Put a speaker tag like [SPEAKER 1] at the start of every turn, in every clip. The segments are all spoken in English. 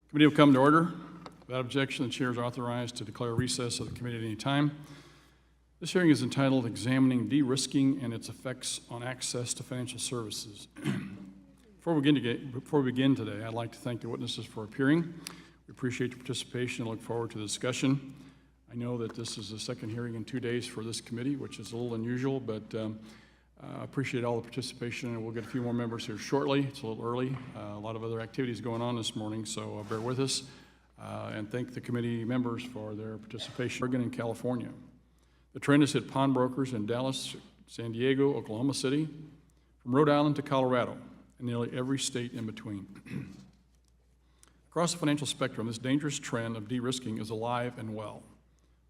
[SPEAKER 1] Committee will come to order. Without objection, the chair is authorized to declare recess of the committee at any time. This hearing is entitled Examining De-Risking and Its Effects on Access to Financial Services. Before we begin today, I'd like to thank the witnesses for appearing. We appreciate your participation and look forward to the discussion. I know that this is the second hearing in 2 days for this committee, which is a little unusual, but I appreciate all the participation, and we'll get a few more members here shortly. It's a little early. A lot of other activities going on this morning, so bear with us. And thank the committee members for their participation. Oregon and California. The trend has hit pawnbrokers in Dallas, San Diego, Oklahoma City, from Rhode Island to Colorado, and nearly every state in between. Across the financial spectrum, this dangerous trend of de-risking is alive and well.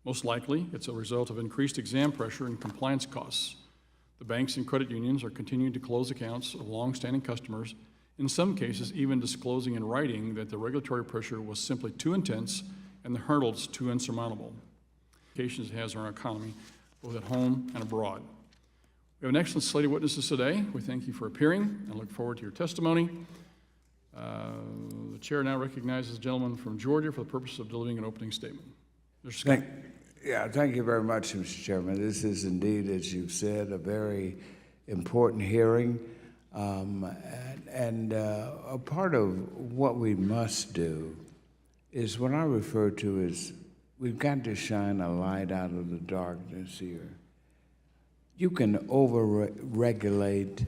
[SPEAKER 1] Most likely, it's a result of increased exam pressure and compliance costs. The banks and credit unions are continuing to close accounts of long-standing customers, in some cases even disclosing in writing that the regulatory pressure was simply too intense and the hurdles too insurmountable. Implications it has on our economy, both at home and abroad. We have an excellent slate of witnesses today. We thank you for appearing and look forward to your testimony. The chair now recognizes the gentleman from Georgia for the purpose of delivering an opening statement. Mr. Scott.
[SPEAKER 2] Thank you very much, Mr. Chairman. This is indeed, as you've said, a very important hearing. A part of what we must do is what I refer to as we've got to shine a light out of the darkness here. You can over-regulate,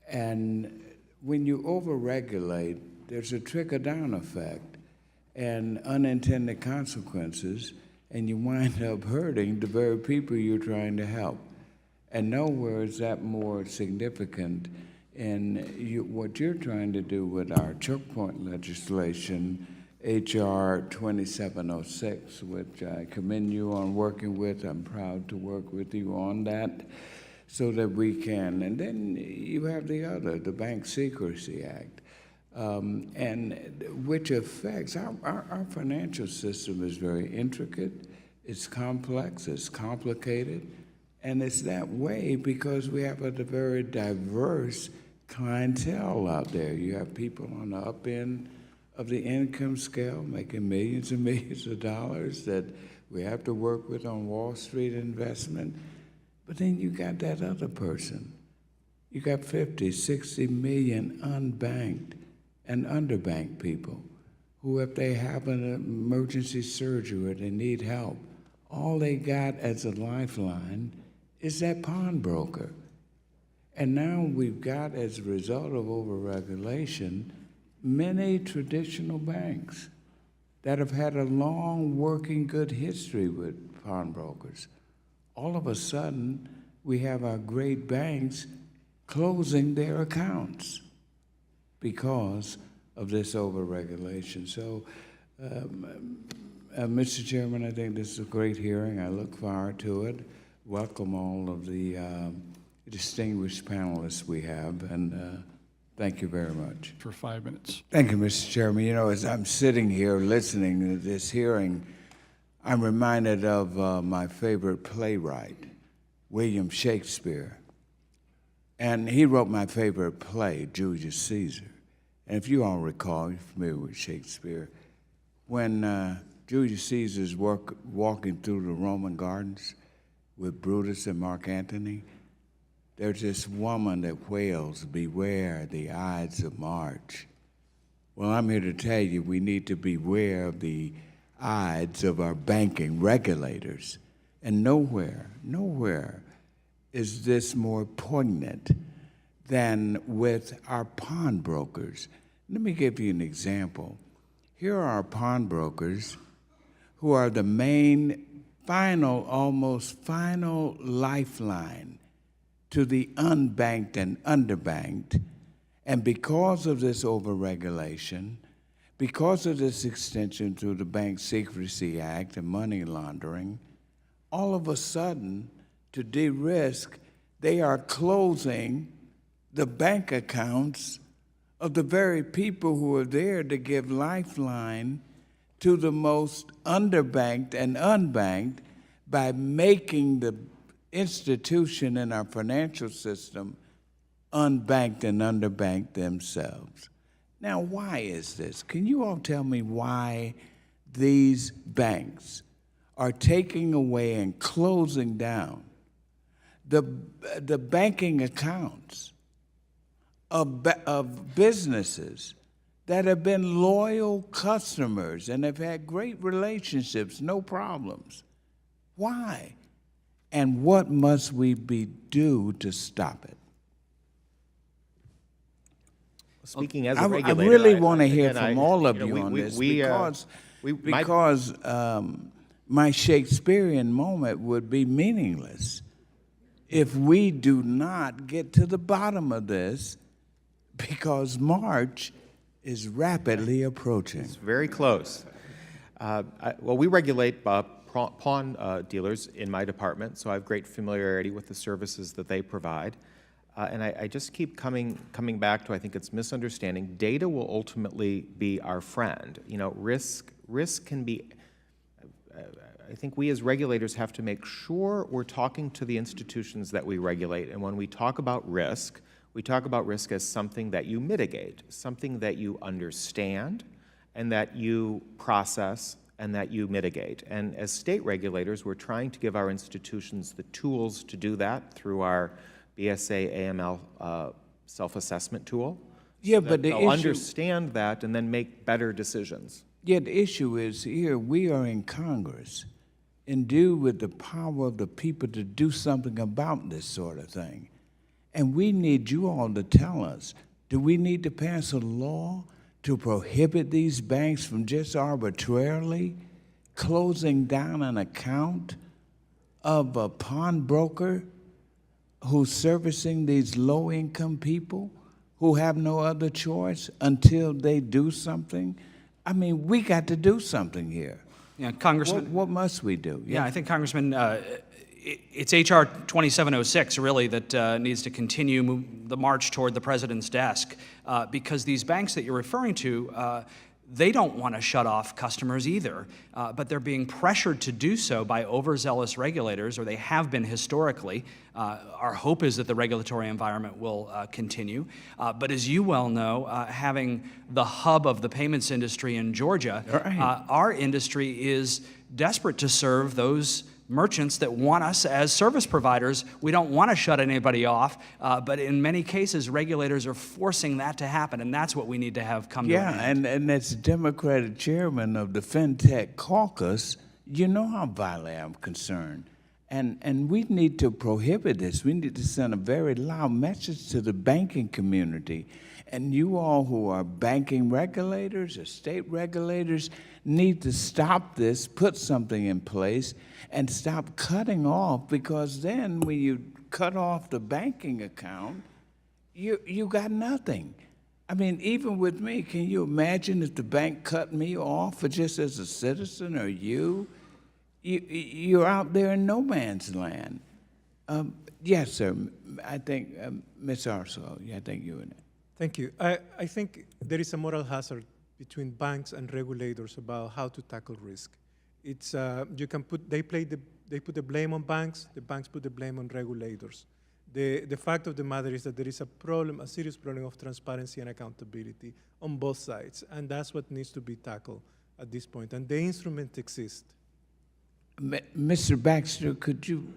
[SPEAKER 2] and when you over-regulate, there's a trickle-down effect and unintended consequences, and you wind up hurting the very people you're trying to help. And nowhere is that more significant in what you're trying to do with our choke point legislation, H.R. 2706, which I commend you on working with. I'm proud to work with you on that so that we can. And then you have the other, the Bank Secrecy Act, and which affects our financial system is very intricate, it's complex, it's complicated, and it's that way because we have a very diverse clientele out there. You have people on the up end of the income scale making millions and millions of dollars that we have to work with on Wall Street investment. But then you got that other person. You got 50, 60 million unbanked and underbanked people who, if they have an emergency surgery or they need help, all they got as a lifeline is that pawnbroker. And now we've got, as a result of overregulation, many traditional banks that have had a long working good history with pawnbrokers. All of a sudden, we have our great banks closing their accounts because of this overregulation. So, Mr. Chairman, I think this is a great hearing. I look forward to it. Welcome all of the distinguished panelists we have, and thank you very much.
[SPEAKER 1] For 5 minutes.
[SPEAKER 2] Thank you, Mr. Chairman. You know, as I'm sitting here listening to this hearing, I'm reminded of my favorite playwright, William Shakespeare. And he wrote my favorite play, Julius Caesar. And if you all recall, you're familiar with Shakespeare, when Julius Caesar's walking through the Roman gardens with Brutus and Mark Antony, there's this woman that wails, "Beware the Ides of March." Well, I'm here to tell you we need to beware of the Ides of our banking regulators. And nowhere is this more poignant than with our pawnbrokers. Let me give you an example. Here are our pawnbrokers who are the main, almost final lifeline to the unbanked and underbanked. And because of this overregulation, because of this extension through the Bank Secrecy Act and money laundering, all of a sudden, to de-risk, they are closing the bank accounts of the very people who are there to give lifeline to the most underbanked and unbanked by making the institution in our financial system unbanked and underbanked themselves. Now, why is this? Can you all tell me why these banks are taking away and closing down the banking accounts of businesses that have been loyal customers and have had great relationships, no problems? Why? And what must we do to stop it?
[SPEAKER 3] Speaking as a
[SPEAKER 2] I
[SPEAKER 3] regulator,
[SPEAKER 2] really want to hear
[SPEAKER 3] again,
[SPEAKER 2] from all of you
[SPEAKER 3] we-
[SPEAKER 2] on
[SPEAKER 3] we-
[SPEAKER 2] this
[SPEAKER 3] we,
[SPEAKER 2] because my Shakespearean moment would be meaningless if we do not get to the bottom of this, because March is rapidly approaching.
[SPEAKER 3] It's very close. Well, we regulate pawn dealers in my department, so I have great familiarity with the services that they provide. And I just keep coming back to, I think it's misunderstanding. Data will ultimately be our friend. You know, risk can be, I think we as regulators have to make sure we're talking to the institutions that we regulate. And when we talk about risk, we talk about risk as something that you mitigate, something that you understand, and that you process, and that you mitigate. And as state regulators, we're trying to give our institutions the tools to do that through our BSA AML self-assessment tool.
[SPEAKER 2] Yeah,
[SPEAKER 3] so
[SPEAKER 2] but the
[SPEAKER 3] they'll
[SPEAKER 2] issue,
[SPEAKER 3] understand that and then make better decisions.
[SPEAKER 2] yeah, the issue is here we are in Congress, endued with the power of the people to do something about this sort of thing. And we need you all to tell us, do we need to pass a law to prohibit these banks from just arbitrarily closing down an account of a pawnbroker who's servicing these low-income people who have no other choice until they do something? I mean, we got to do something here.
[SPEAKER 4] Yeah, Congressman.
[SPEAKER 2] What must we do?
[SPEAKER 4] Yeah, I think, Congressman, it's H.R. 2706 really that needs to continue the march toward the president's desk, because these banks that you're referring to, they don't want to shut off customers either, but they're being pressured to do so by overzealous regulators, or they have been historically. Our hope is that the regulatory environment will continue. But as you well know, having the hub of the payments industry in Georgia,
[SPEAKER 2] right,
[SPEAKER 4] our industry is desperate to serve those merchants that want us as service providers. We don't want to shut anybody off, but in many cases, regulators are forcing that to happen, and that's what we need to have come to an end.
[SPEAKER 2] And as Democratic chairman of the FinTech caucus, you know how vitally I'm concerned. And we need to prohibit this. We need to send a very loud message to the banking community. And you all who are banking regulators or state regulators need to stop this, put something in place, and stop cutting off, because then when you cut off the banking account, you got nothing. I mean, even with me, can you imagine if the bank cut me off for just as a citizen, or you're out there in no man's land? Yes, sir. I think, Ms. Arso, I think you and
[SPEAKER 5] Thank you. I think there is a moral hazard between banks and regulators about how to tackle risk. It's you can put they put the blame on banks. The banks put the blame on regulators. The fact of the matter is that there is a problem, a serious problem of transparency and accountability on both sides, and that's what needs to be tackled at this point. And the instruments exist.
[SPEAKER 2] Mr. Baxter, could you,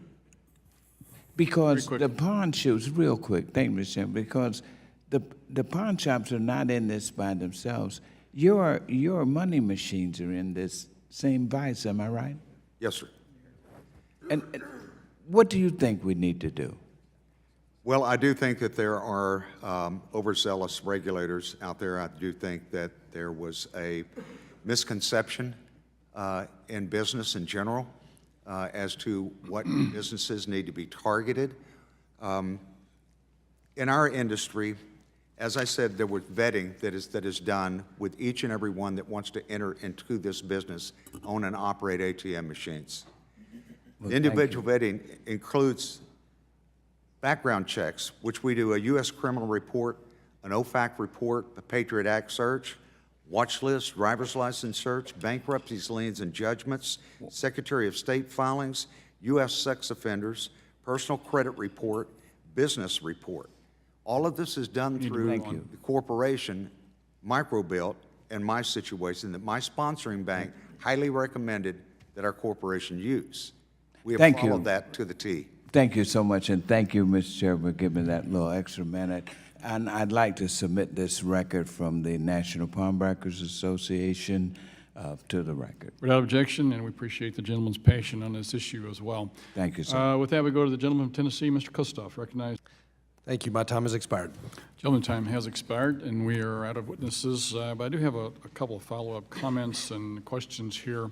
[SPEAKER 2] because the pawn shops, real quick, thank you, Mr. Chairman, because the pawn shops are not in this by themselves. Your money machines are in this same vice, am I right?
[SPEAKER 6] Yes, sir.
[SPEAKER 2] And what do you think we need to do?
[SPEAKER 6] Well, I do think that there are overzealous regulators out there. I do think that there was a misconception in business in general as to what businesses need to be targeted. In our industry, as I said, there was vetting that is done with each and every one that wants to enter into this business, own and operate ATM machines.
[SPEAKER 2] Well,
[SPEAKER 6] individual vetting includes background checks, which we do a U.S. criminal report, an OFAC report, the Patriot Act search, watch list, driver's license search, bankruptcies, liens, and judgments, Secretary of State filings, U.S. sex offenders, personal credit report, business report. All of this is done through the corporation micro-built in my situation that my sponsoring bank highly recommended that our corporation use. We have
[SPEAKER 2] Thank you.
[SPEAKER 6] followed that to the T.
[SPEAKER 2] Thank you so much, and thank you, Mr. Chair, for giving me that little extra minute. And I'd like to submit this record from the National Pawnbrokers Association to the record.
[SPEAKER 1] Without objection, and we appreciate the gentleman's passion on this issue as well.
[SPEAKER 2] Thank you, sir.
[SPEAKER 1] With that, we go to the gentleman from Tennessee, Mr. Kustoff, recognized.
[SPEAKER 7] Thank you. My time has expired.
[SPEAKER 1] Gentleman's time has expired, and we are out of witnesses, but I do have a couple of follow-up comments and questions here.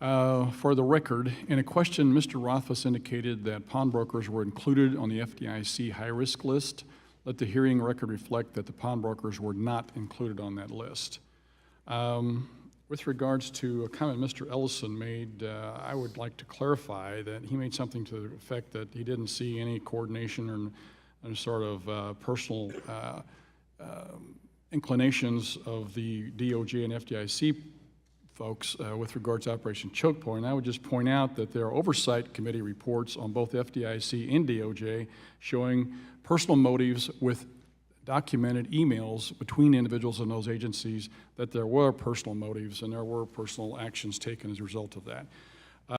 [SPEAKER 1] For the record, in a question, Mr. Rothfuss indicated that pawnbrokers were included on the FDIC high-risk list. Let the hearing record reflect that the pawnbrokers were not included on that list. With regards to a comment Mr. Ellison made, I would like to clarify that he made something to the effect that he didn't see any coordination or sort of personal inclinations of the DOJ and FDIC folks with regards to Operation Choke Point. I would just point out that there are oversight committee reports on both FDIC and DOJ showing personal motives with documented emails between individuals in those agencies that there were personal motives and there were personal actions taken as a result of that.